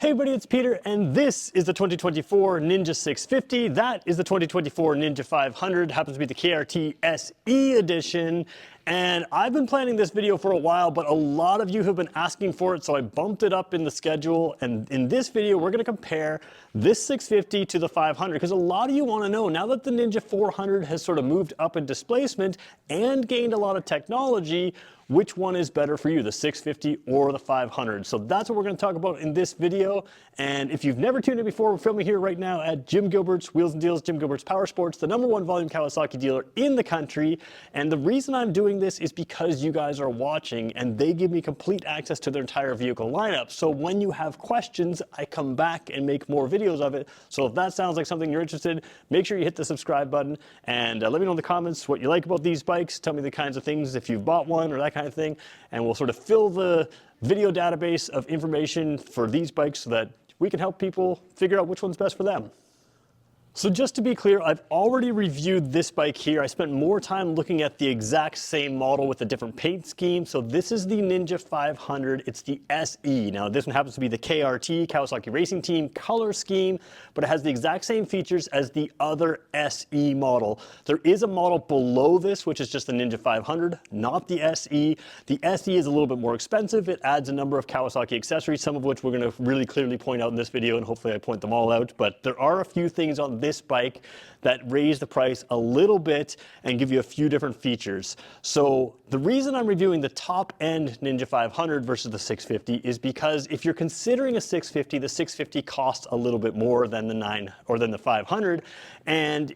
Hey everybody, it's Peter, and this is the 2024 Ninja 650. That is the 2024 Ninja 500. Happens to be the KRT SE edition. And I've been planning this video for a while, but a lot of you have been asking for it, so I bumped it up in the schedule. And in this video, we're going to compare this 650 to the 500, because a lot of you want to know, now that the Ninja 400 has sort of moved up in displacement and gained a lot of technology, which one is better for you, the 650 or the 500? So that's what we're going to talk about in this video. And if you've never tuned in before, we're filming here right now at Jim Gilbert's Wheels and Deals, Jim Gilbert's Power Sports, the #1 volume Kawasaki dealer in the country. And the reason I'm doing this is because you guys are watching and they give me complete access to their entire vehicle lineup. So when you have questions, I come back and make more videos of it. So if that sounds like something you're interested in, make sure you hit the subscribe button and let me know in the comments what you like about these bikes. Tell me the kinds of things, if you've bought one or that kind of thing, and we'll sort of fill the video database of information for these bikes so that we can help people figure out which one's best for them. So just to be clear, I've already reviewed this bike here. I spent more time looking at the exact same model with a different paint scheme. So this is the Ninja 500. It's the SE. Now this one happens to be the KRT, Kawasaki Racing Team color scheme, but it has the exact same features as the other SE model. There is a model below this, which is just the Ninja 500, not the SE. The SE is a little bit more expensive. It adds a number of Kawasaki accessories, some of which we're going to really clearly point out in this video, and hopefully I point them all out. But there are a few things on this bike that raise the price a little bit and give you a few different features. So the reason I'm reviewing the top end Ninja 500 versus the 650 is because if you're considering a 650, the 650 costs a little bit more than the 500. And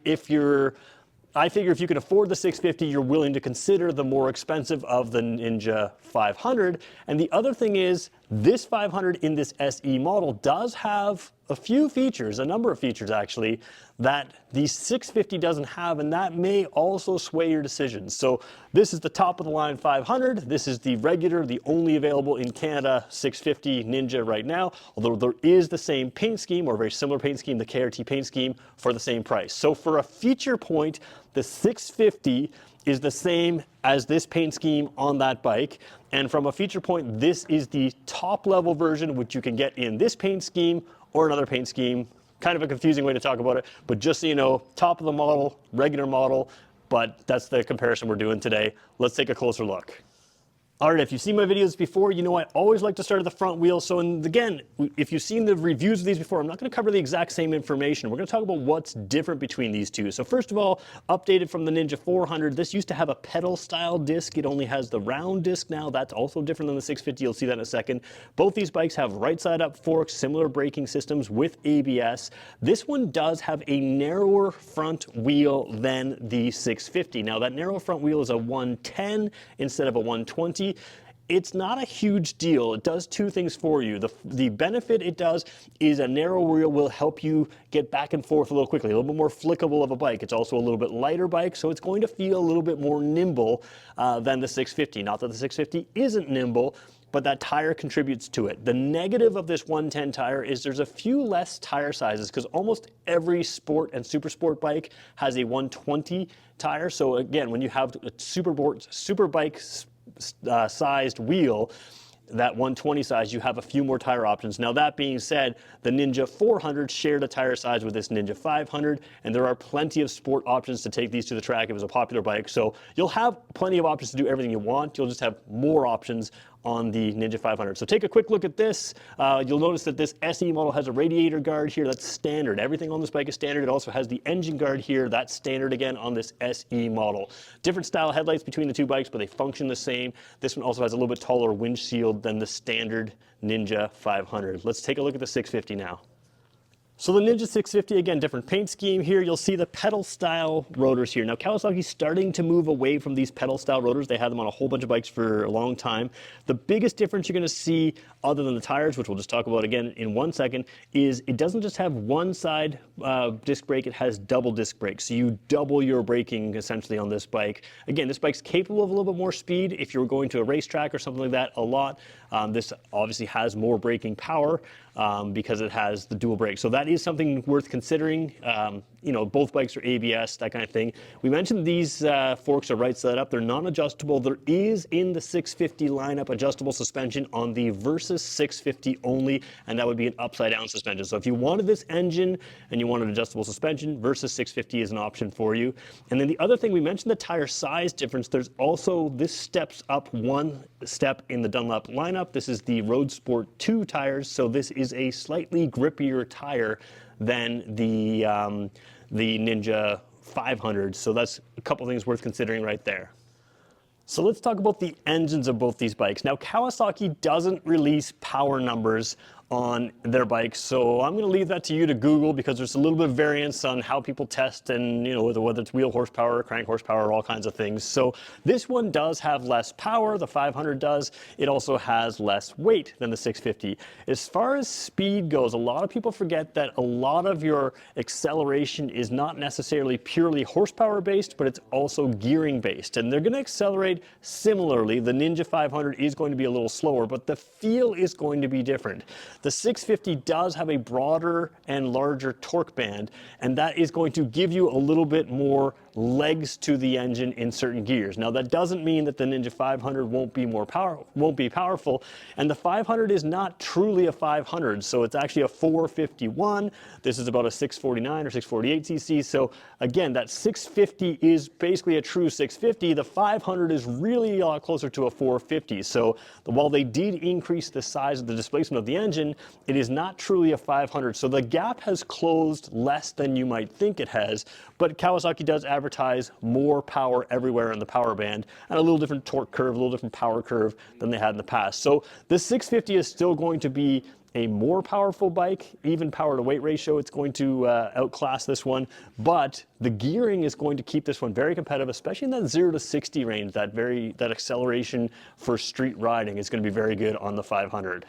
I figure if you can afford the 650, you're willing to consider the more expensive of the Ninja 500. And the other thing is, this 500 in this SE model does have a few features, a number of features actually, that the 650 doesn't have, and that may also sway your decisions. So this is the top of the line 500. This is the regular, the only available in Canada 650 Ninja right now, although there is the same paint scheme, or a very similar paint scheme, the KRT paint scheme, for the same price. So for a feature point, the 650 is the same as this paint scheme on that bike. And from a feature point, this is the top level version, which you can get in this paint scheme or another paint scheme. Kind of a confusing way to talk about it, but just so you know, top of the model, regular model, but that's the comparison we're doing today. Let's take a closer look. All right, if you've seen my videos before, you know I always like to start at the front wheel. So again, if you've seen the reviews of these before, I'm not going to cover the exact same information. We're going to talk about what's different between these two. So first of all, updated from the Ninja 400, this used to have a pedal style disc. It only has the round disc now. That's also different than the 650. You'll see that in a second. Both these bikes have right side up forks, similar braking systems with ABS. This one does have a narrower front wheel than the 650. Now that narrow front wheel is a 110 instead of a 120. It's not a huge deal. It does two things for you. The benefit it does is a narrow wheel will help you get back and forth a little quickly, a little bit more flickable of a bike. It's also a little bit lighter bike, so it's going to feel a little bit more nimble than the 650. Not that the 650 isn't nimble, but that tire contributes to it. The negative of this 110 tire is there's a few less tire sizes, because almost every sport and super sport bike has a 120 tire. So again, when you have a super bike sized wheel, that 120 size, you have a few more tire options. Now that being said, the Ninja 400 shared a tire size with this Ninja 500, and there are plenty of sport options to take these to the track. It was a popular bike, so you'll have plenty of options to do everything you want. You'll just have more options on the Ninja 500. So take a quick look at this. You'll notice that this SE model has a radiator guard here. That's standard. Everything on this bike is standard. It also has the engine guard here. That's standard again on this SE model. Different style headlights between the two bikes, but they function the same. This one also has a little bit taller windshield than the standard Ninja 500. Let's take a look at the 650 now. So the Ninja 650, again, different paint scheme here. You'll see the pedal style rotors here. Now Kawasaki's starting to move away from these pedal style rotors. They had them on a whole bunch of bikes for a long time. The biggest difference you're going to see, other than the tires, which we'll just talk about again in 1 second, is it doesn't just have one side disc brake, it has double disc brakes. So you double your braking essentially on this bike. Again, this bike's capable of a little bit more speed if you're going to a racetrack or something like that a lot. This obviously has more braking power because it has the dual brakes. So that is something worth considering. you know, both bikes are ABS, that kind of thing. We mentioned these forks are right side up. They're non-adjustable. There is in the 650 lineup adjustable suspension on the Versus 650 only, and that would be an upside down suspension. So if you wanted this engine and you wanted adjustable suspension, Versus 650 is an option for you. And then the other thing, we mentioned the tire size difference. There's also, this steps up one step in the Dunlop lineup. This is the Road Sport 2 tires, so this is a slightly grippier tire than the Ninja 500. So that's a couple things worth considering right there. So let's talk about the engines of both these bikes. Now, Kawasaki doesn't release power numbers on their bikes, so I'm going to leave that to you to Google, because there's a little bit of variance on how people test, and you know, whether it's wheel horsepower, crank horsepower, all kinds of things. So this one does have less power, the 500 does. It also has less weight than the 650. As far as speed goes, a lot of people forget that a lot of your acceleration is not necessarily purely horsepower based, but it's also gearing based, and they're going to accelerate similarly. The Ninja 500 is going to be a little slower, but the feel is going to be different. The 650 does have a broader and larger torque band, and that is going to give you a little bit more legs to the engine in certain gears. Now, that doesn't mean that the Ninja 500 won't be powerful, and the 500 is not truly a 500, so it's actually a 451. This is about a 649 or 648 cc. So again, that 650 is basically a true 650. The 500 is really a lot closer to a 450. So while they did increase the size of the displacement of the engine, it is not truly a 500. So the gap has closed less than you might think it has, but Kawasaki does advertise more power everywhere in the power band, and a little different torque curve, a little different power curve than they had in the past. So the 650 is still going to be a more powerful bike. Even power to weight ratio, it's going to outclass this one, but the gearing is going to keep this one very competitive, especially in that 0 to 60 range. That acceleration for street riding is going to be very good on the 500.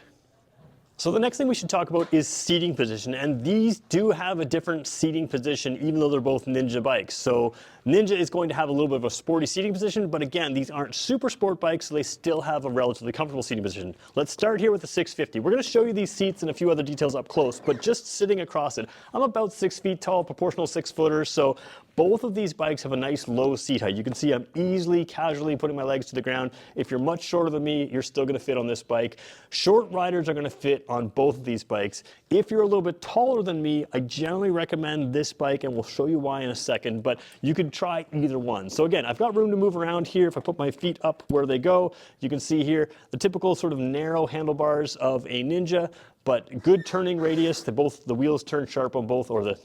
So the next thing we should talk about is seating position, and these do have a different seating position even though they're both Ninja bikes. So Ninja is going to have a little bit of a sporty seating position, but again, these aren't super sport bikes, so they still have a relatively comfortable seating position. Let's start here with the 650. We're going to show you these seats and a few other details up close, but just sitting across it, I'm about 6 feet tall, proportional 6-footer, so both of these bikes have a nice low seat height. You can see I'm easily, casually putting my legs to the ground. If you're much shorter than me, you're still going to fit on this bike. Short riders are going to fit on both of these bikes. If you're a little bit taller than me, I generally recommend this bike, and we'll show you why in a second, but you could try either one. So again, I've got room to move around here. If I put my feet up where they go, you can see here the typical sort of narrow handlebars of a Ninja, but good turning radius. The wheels turn sharp on both, or the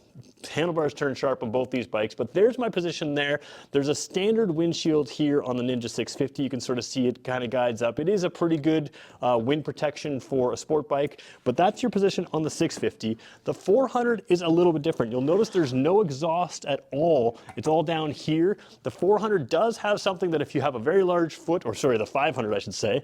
handlebars turn sharp on both these bikes. But there's my position there. There's a standard windshield here on the Ninja 650. You can sort of see it kind of guides up. It is a pretty good wind protection for a sport bike, but that's your position on the 650. The 400 is a little bit different. You'll notice there's no exhaust at all. It's all down here. The 400 does have something that if you have a very large foot, or sorry, the 500 I should say,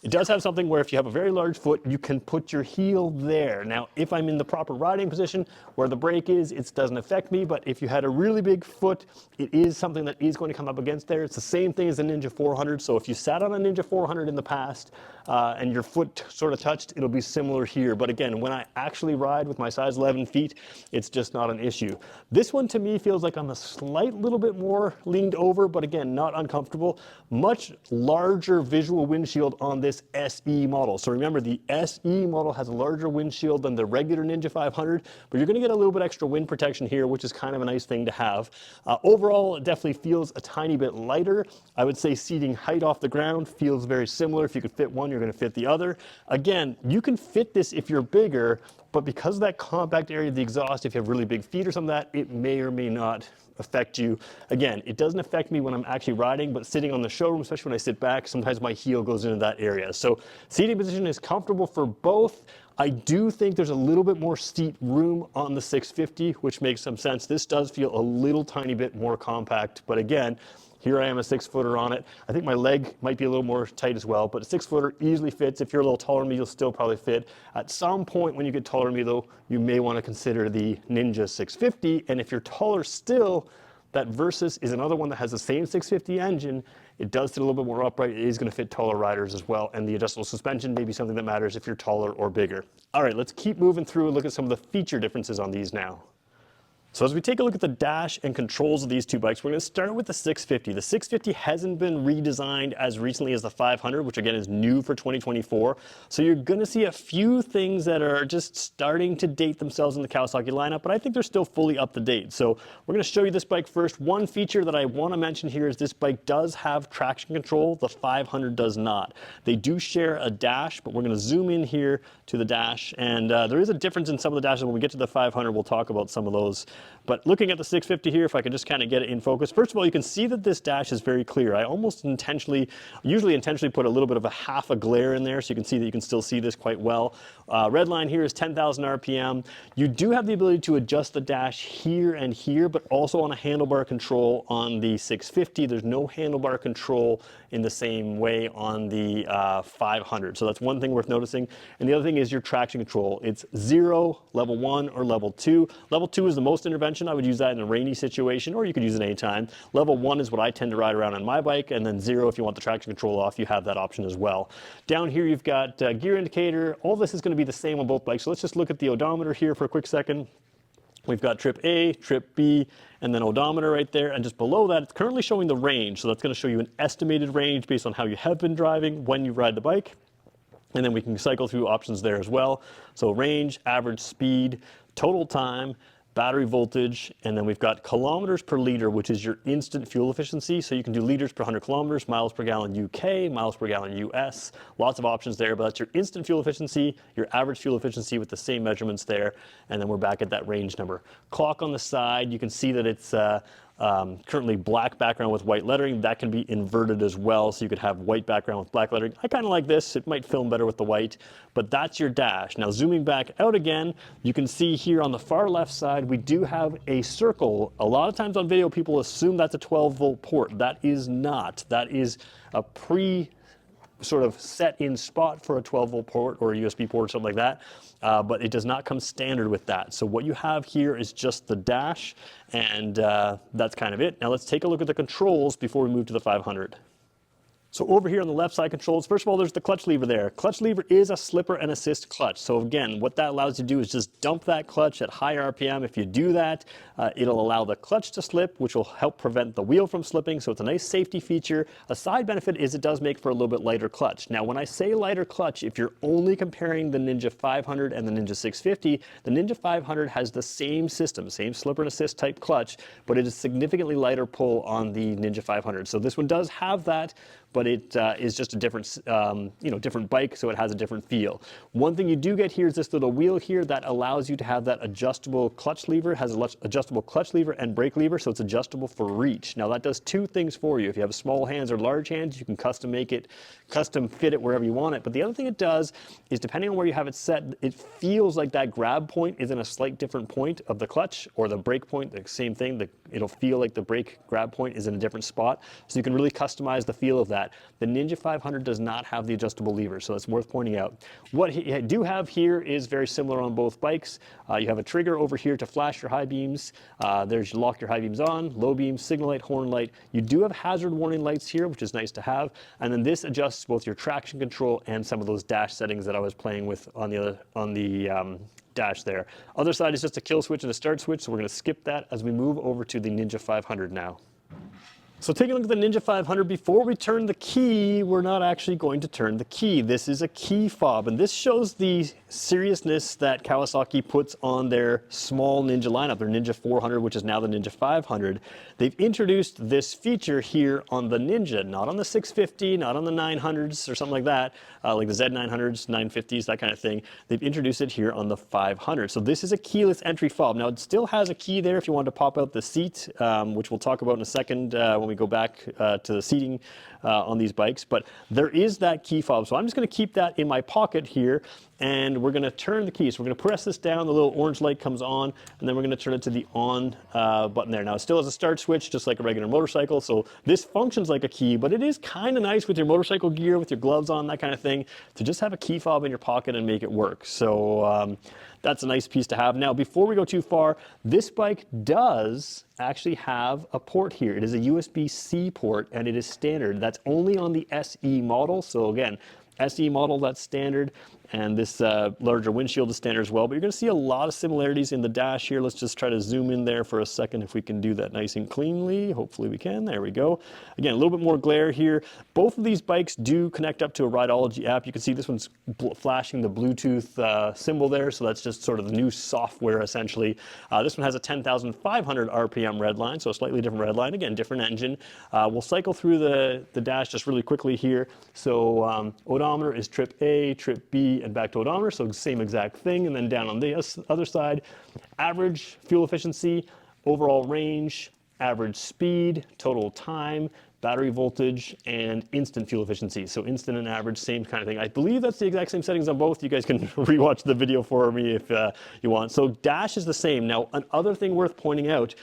it does have something where if you have a very large foot, you can put your heel there. Now, if I'm in the proper riding position where the brake is, it doesn't affect me, but if you had a really big foot, it is something that is going to come up against there. It's the same thing as the Ninja 400, so if you sat on a Ninja 400 in the past and your foot sort of touched, it'll be similar here. But again, when I actually ride with my size 11 feet, it's just not an issue. This one to me feels like I'm a slight little bit more leaned over, but again, not uncomfortable. Much larger visual windshield on this SE model. So remember, the SE model has a larger windshield than the regular Ninja 500, but you're going to get a little bit extra wind protection here, which is kind of a nice thing to have. Overall, it definitely feels a tiny bit lighter. I would say seating height off the ground feels very similar. If you could fit one, you're going to fit the other. Again, you can fit this if you're bigger, but because of that compact area of the exhaust, if you have really big feet or something like that, it may or may not affect you. Again, it doesn't affect me when I'm actually riding, but sitting on the showroom, especially when I sit back, sometimes my heel goes into that area. So seating position is comfortable for both. I do think there's a little bit more seat room on the 650, which makes some sense. This does feel a little tiny bit more compact, but again, here I am, a 6-footer on it. I think my leg might be a little more tight as well, but a 6-footer easily fits. If you're a little taller than me, you'll still probably fit. At some point when you get taller than me though, you may want to consider the Ninja 650, and if you're taller still, that Versus is another one that has the same 650 engine. It does sit a little bit more upright. It is going to fit taller riders as well, and the adjustable suspension may be something that matters if you're taller or bigger. All right, let's keep moving through and look at some of the feature differences on these now. So as we take a look at the dash and controls of these two bikes, we're going to start with the 650. The 650 hasn't been redesigned as recently as the 500, which again is new for 2024. So you're going to see a few things that are just starting to date themselves in the Kawasaki lineup, but I think they're still fully up to date. So we're going to show you this bike first. One feature that I want to mention here is this bike does have traction control. The 500 does not. They do share a dash, but we're going to zoom in here to the dash, and there is a difference in some of the dashes. When we get to the 500, we'll talk about some of those. But looking at the 650 here, if I could just kind of get it in focus. First of all, you can see that this dash is very clear. I almost usually intentionally put a little bit of a half a glare in there, so you can see that you can still see this quite well. Red line here is 10,000 RPM. You do have the ability to adjust the dash here and here, but also on a handlebar control on the 650. There's no handlebar control in the same way on the 500. So that's one thing worth noticing. And the other thing is your traction control. It's 0, level 1, or level 2. Level 2 is the most intervention. I would use that in a rainy situation, or you could use it anytime. Level 1 is what I tend to ride around on my bike, and then 0, if you want the traction control off, you have that option as well. Down here you've got gear indicator. All this is going to be the same on both bikes. So let's just look at the odometer here for a quick second. We've got trip A, trip B, and then odometer right there. And just below that, it's currently showing the range. So that's going to show you an estimated range based on how you have been driving when you ride the bike. And then we can cycle through options there as well. So range, average speed, total time, battery voltage, and then we've got kilometers per liter, which is your instant fuel efficiency. So you can do liters per 100 kilometers, miles per gallon UK, miles per gallon US. Lots of options there, but that's your instant fuel efficiency, your average fuel efficiency with the same measurements there, and then we're back at that range number. Clock on the side, you can see that it's currently black background with white lettering. That can be inverted as well, so you could have white background with black lettering. I kind of like this. It might film better with the white, but that's your dash. Now zooming back out again, you can see here on the far left side, we do have a circle. A lot of times on video, people assume that's a 12-volt port. That is not. That is a sort of set in spot for a 12-volt port or a USB port or something like that, but it does not come standard with that. So what you have here is just the dash, and that's kind of it. Now let's take a look at the controls before we move to the 500. So over here on the left side controls, first of all, there's the clutch lever there. Clutch lever is a slipper and assist clutch. So again, what that allows you to do is just dump that clutch at high RPM. If you do that, it'll allow the clutch to slip, which will help prevent the wheel from slipping. So it's a nice safety feature. A side benefit is it does make for a little bit lighter clutch. Now, when I say lighter clutch, if you're only comparing the Ninja 500 and the Ninja 650, the Ninja 500 has the same system, same slipper and assist type clutch, but it is significantly lighter pull on the Ninja 500. So this one does have that, but it is just a different, different bike, so it has a different feel. One thing you do get here is this little wheel here that allows you to have that adjustable clutch lever. It has an adjustable clutch lever and brake lever, so it's adjustable for reach. Now that does two things for you. If you have small hands or large hands, you can custom fit it wherever you want it. But the other thing it does is, depending on where you have it set, it feels like that grab point is in a slight different point of the clutch, or the brake point, the same thing. It'll feel like the brake grab point is in a different spot, so you can really customize the feel of that. The Ninja 500 does not have the adjustable lever, so that's worth pointing out. What you do have here is very similar on both bikes. You have a trigger over here to flash your high beams. There's lock your high beams on, low beams, signal light, horn light. You do have hazard warning lights here, which is nice to have. And then this adjusts both your traction control and some of those dash settings that I was playing with on the dash there. Other side is just a kill switch and a start switch, so we're going to skip that as we move over to the Ninja 500 now. So taking a look at the Ninja 500, before we turn the key, we're not actually going to turn the key. This is a key fob, and this shows the seriousness that Kawasaki puts on their small Ninja lineup, their Ninja 400, which is now the Ninja 500. They've introduced this feature here on the Ninja, not on the 650, not on the 900s or something like that, like the Z900s, 950s, that kind of thing. They've introduced it here on the 500. So this is a keyless entry fob. Now it still has a key there if you want to pop out the seat, which we'll talk about in a second when we go back to the seating on these bikes, but there is that key fob. So I'm just going to keep that in my pocket here, and we're going to turn the key. So we're going to press this down, the little orange light comes on, and then we're going to turn it to the on button there. Now it still has a start switch, just like a regular motorcycle, so this functions like a key, but it is kind of nice with your motorcycle gear, with your gloves on, that kind of thing, to just have a key fob in your pocket and make it work. So that's a nice piece to have. Now, before we go too far, this bike does actually have a port here. It is a USB-C port, and it is standard. That's only on the SE model. So again, SE model, that's standard. and this larger windshield is standard as well, but you're going to see a lot of similarities in the dash here. Let's just try to zoom in there for a second if we can do that nice and cleanly. Hopefully we can. There we go. Again, a little bit more glare here. Both of these bikes do connect up to a Rideology app. You can see this one's flashing the Bluetooth symbol there, so that's just sort of the new software essentially. This one has a 10,500 RPM redline, so a slightly different redline. Again, different engine. We'll cycle through the dash just really quickly here. So odometer is trip A, trip B, and back to odometer, so same exact thing. And then down on the other side, average fuel efficiency, overall range, average speed, total time, battery voltage, and instant fuel efficiency. So instant and average, same kind of thing. I believe that's the exact same settings on both. You guys can rewatch the video for me if you want. So dash is the same. Now, another thing worth pointing out,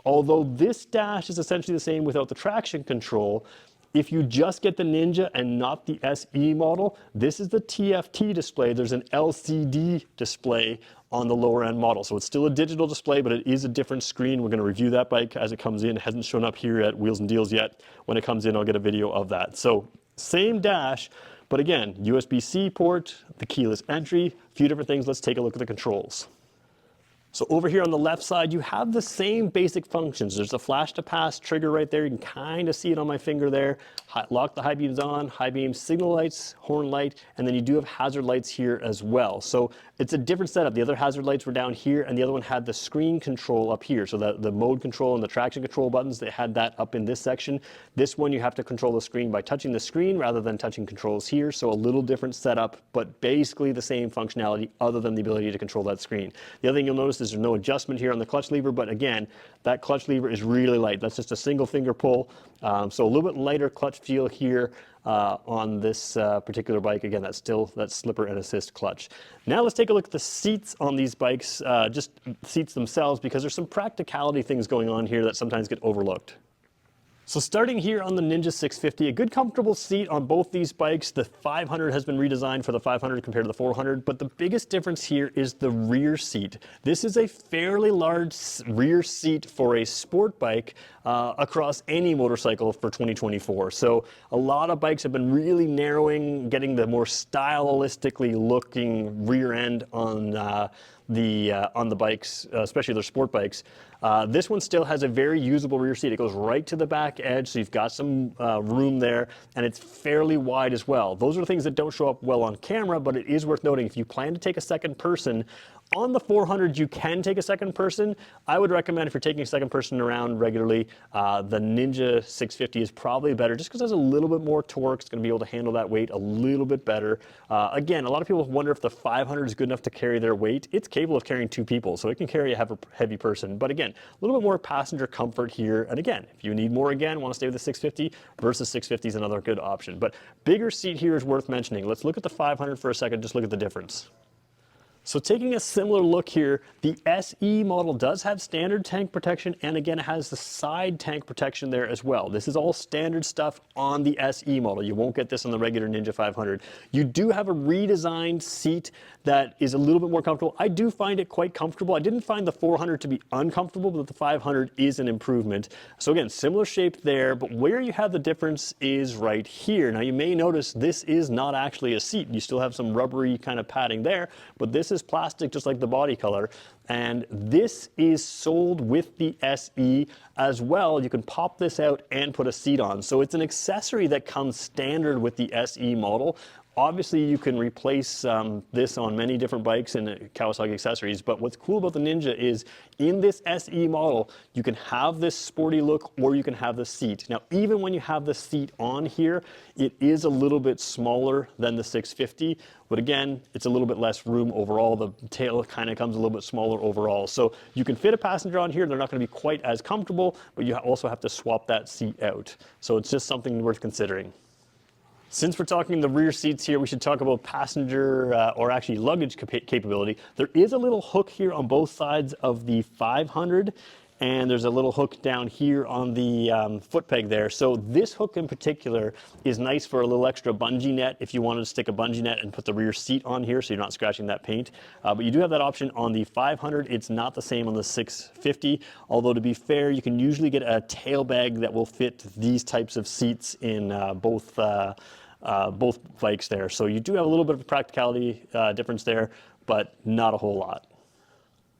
although this dash is essentially the same without the traction control, if you just get the Ninja and not the SE model, this is the TFT display. There's an LCD display on the lower end model. So it's still a digital display, but it is a different screen. We're going to review that bike as it comes in. It hasn't shown up here at Wheels and Deals yet. When it comes in, I'll get a video of that. So same dash, but again, USB-C port, the keyless entry, a few different things. Let's take a look at the controls. So over here on the left side, you have the same basic functions. There's a flash to pass trigger right there. You can kind of see it on my finger there. Lock the high beams on, high beam signal lights, horn light, and then you do have hazard lights here as well. So it's a different setup. The other hazard lights were down here, and the other one had the screen control up here. So the mode control and the traction control buttons, they had that up in this section. This one, you have to control the screen by touching the screen rather than touching controls here. So a little different setup, but basically the same functionality other than the ability to control that screen. The other thing you'll notice is there's no adjustment here on the clutch lever, but again, that clutch lever is really light. That's just a single finger pull. So a little bit lighter clutch feel here on this particular bike. Again, that's still that slipper and assist clutch. Now let's take a look at the seats on these bikes, just seats themselves, because there's some practicality things going on here that sometimes get overlooked. So starting here on the Ninja 650, a good comfortable seat on both these bikes. The 500 has been redesigned for the 500 compared to the 400, but the biggest difference here is the rear seat. This is a fairly large rear seat for a sport bike across any motorcycle for 2024. So a lot of bikes have been really narrowing, getting the more stylistically looking rear end on the bikes, especially their sport bikes. This one still has a very usable rear seat. It goes right to the back edge, so you've got some room there, and it's fairly wide as well. Those are things that don't show up well on camera, but it is worth noting if you plan to take a second person. On the 400, you can take a second person. I would recommend if you're taking a second person around regularly, the Ninja 650 is probably better just because it has a little bit more torque. It's going to be able to handle that weight a little bit better. Again, a lot of people wonder if the 500 is good enough to carry their weight. It's capable of carrying two people, so it can carry a heavy person. But again, a little bit more passenger comfort here. And again, if you need more, again, want to stay with the 650 versus 650 is another good option. But bigger seat here is worth mentioning. Let's look at the 500 for a second, just look at the difference. So taking a similar look here, the SE model does have standard tank protection, and again, it has the side tank protection there as well. This is all standard stuff on the SE model. You won't get this on the regular Ninja 500. You do have a redesigned seat that is a little bit more comfortable. I do find it quite comfortable. I didn't find the 400 to be uncomfortable, but the 500 is an improvement. So again, similar shape there, but where you have the difference is right here. Now you may notice this is not actually a seat. You still have some rubbery kind of padding there, but this is plastic just like the body color, and this is sold with the SE as well. You can pop this out and put a seat on, so it's an accessory that comes standard with the SE model. Obviously, you can replace this on many different bikes and Kawasaki accessories, but what's cool about the Ninja is in this SE model, you can have this sporty look or you can have the seat. Now, even when you have the seat on here, it is a little bit smaller than the 650, but again, it's a little bit less room overall. The tail kind of comes a little bit smaller overall. So you can fit a passenger on here. They're not going to be quite as comfortable, but you also have to swap that seat out. So it's just something worth considering. Since we're talking the rear seats here, we should talk about passenger or actually luggage capability. There is a little hook here on both sides of the 500, and there's a little hook down here on the foot peg there. So this hook in particular is nice for a little extra bungee net if you wanted to stick a bungee net and put the rear seat on here so you're not scratching that paint. But you do have that option on the 500. It's not the same on the 650, although to be fair, you can usually get a tail bag that will fit these types of seats in both both bikes there. So you do have a little bit of a practicality difference there, but not a whole lot.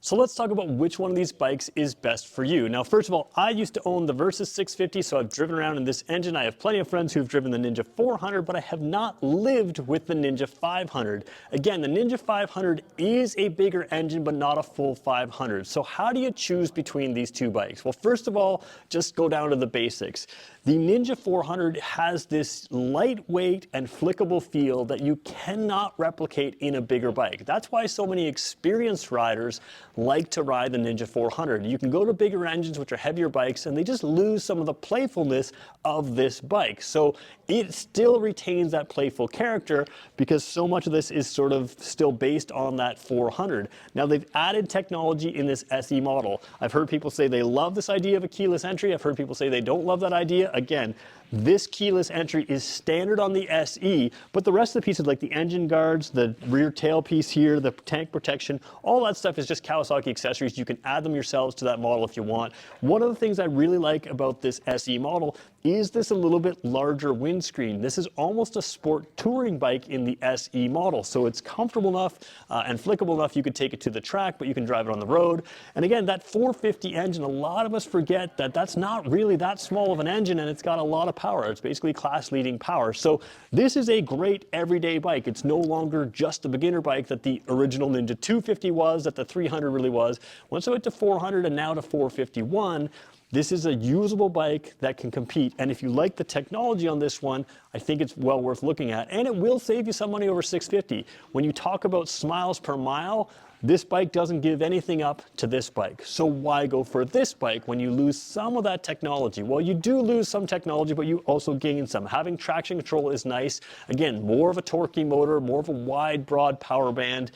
So let's talk about which one of these bikes is best for you. Now, first of all, I used to own the Versys 650, so I've driven around in this engine. I have plenty of friends who've driven the Ninja 400, but I have not lived with the Ninja 500. Again, the Ninja 500 is a bigger engine, but not a full 500. So how do you choose between these two bikes? Well, first of all, just go down to the basics. The Ninja 400 has this lightweight and flickable feel that you cannot replicate in a bigger bike. That's why so many experienced riders like to ride the Ninja 400. You can go to bigger engines, which are heavier bikes, and they just lose some of the playfulness of this bike. So it still retains that playful character because so much of this is sort of still based on that 400. Now, they've added technology in this SE model. I've heard people say they love this idea of a keyless entry. I've heard people say they don't love that idea. Again, this keyless entry is standard on the SE, but the rest of the pieces like the engine guards, the rear tail piece here, the tank protection, all that stuff is just Kawasaki accessories. You can add them yourselves to that model if you want. One of the things I really like about this SE model is this a little bit larger windscreen. This is almost a sport touring bike in the SE model, so it's comfortable enough and flickable enough you could take it to the track, but you can drive it on the road. And again, that 450 engine, a lot of us forget that that's not really that small of an engine, and it's got a lot of power. It's basically class-leading power. So this is a great everyday bike. It's no longer just a beginner bike that the original Ninja 250 was, that the 300 really was. Once it went to 400 and now to 451, this is a usable bike that can compete. And if you like the technology on this one, I think it's well worth looking at. And it will save you some money over 650. When you talk about miles per mile, this bike doesn't give anything up to this bike. So why go for this bike when you lose some of that technology? Well, you do lose some technology, but you also gain some. Having traction control is nice. Again, more of a torquey motor, more of a wide, broad power band.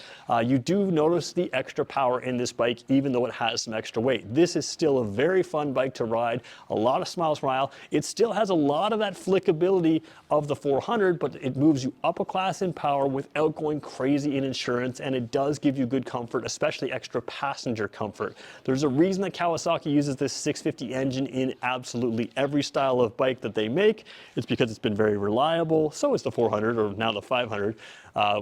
You do notice the extra power in this bike, even though it has some extra weight. This is still a very fun bike to ride, a lot of miles per mile. It still has a lot of that flickability of the 400, but it moves you up a class in power without going crazy in insurance, and it does give you good comfort, especially extra passenger comfort. There's a reason that Kawasaki uses this 650 engine in absolutely every style of bike that they make. It's because it's been very reliable. So is the 400, or now the 500,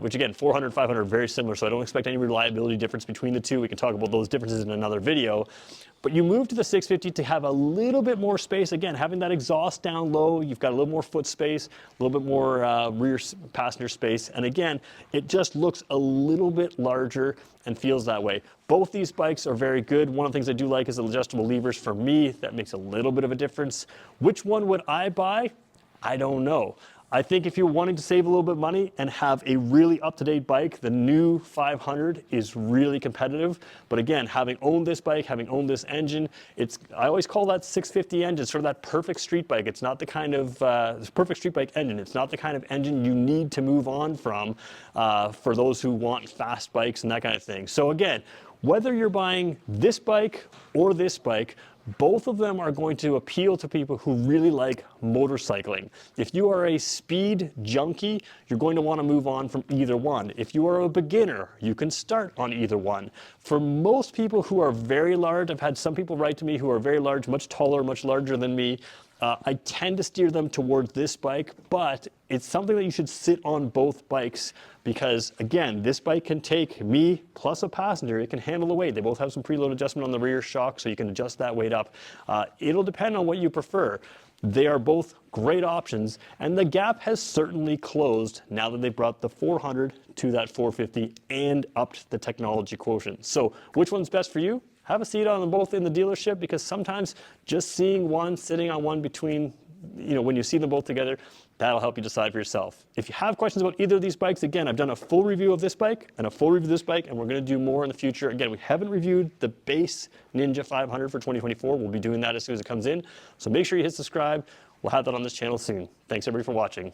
which again, 400, 500, very similar. So I don't expect any reliability difference between the two. We can talk about those differences in another video. But you move to the 650 to have a little bit more space. Again, having that exhaust down low, you've got a little more foot space, a little bit more rear passenger space. And again, it just looks a little bit larger and feels that way. Both these bikes are very good. One of the things I do like is the adjustable levers. For me, that makes a little bit of a difference. Which one would I buy? I don't know. I think if you're wanting to save a little bit of money and have a really up-to-date bike, the new 500 is really competitive. But again, having owned this bike, having owned this engine, I always call that 650 engine sort of that perfect street bike. It's not the kind of perfect street bike engine. It's not the kind of engine you need to move on from for those who want fast bikes and that kind of thing. So again, whether you're buying this bike or this bike, both of them are going to appeal to people who really like motorcycling. If you are a speed junkie, you're going to want to move on from either one. If you are a beginner, you can start on either one. For most people who are very large, I've had some people write to me who are very large, much taller, much larger than me. I tend to steer them towards this bike, but it's something that you should sit on both bikes because, again, this bike can take me plus a passenger. It can handle the weight. They both have some preload adjustment on the rear shock, so you can adjust that weight up. It'll depend on what you prefer. They are both great options, and the gap has certainly closed now that they've brought the 400 to that 450 and upped the technology quotient. So which one's best for you? Have a seat on them both in the dealership, because sometimes just seeing one, sitting on one between, when you see them both together, that'll help you decide for yourself. If you have questions about either of these bikes, again, I've done a full review of this bike and a full review of this bike, and we're going to do more in the future. Again, we haven't reviewed the base Ninja 500 for 2024. We'll be doing that as soon as it comes in. So make sure you hit subscribe. We'll have that on this channel soon. Thanks everybody for watching.